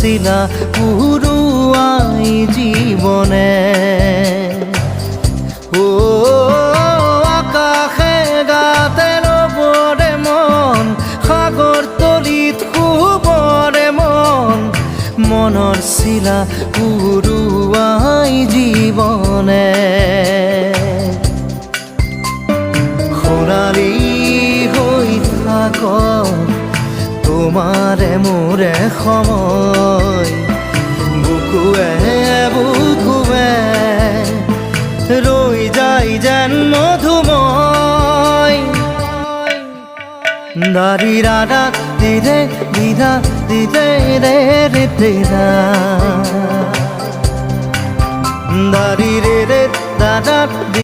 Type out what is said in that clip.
শিলা পুরুয়াই জীবনে ও আকাশে গাতে রবরে মন সাগর তলিত শুবরে মন মনৰ শিলা পুরুয়াই জীবনে সোণালী হৈ থাক তোমাৰে মোৰে সময় বুকুৱে বুকুৱে ৰৈ যায় যেন মধুময় দাৰি ৰাধা দিদে দিদা দিদে ৰে ৰে দিদা দাৰি ৰে ৰে দাদা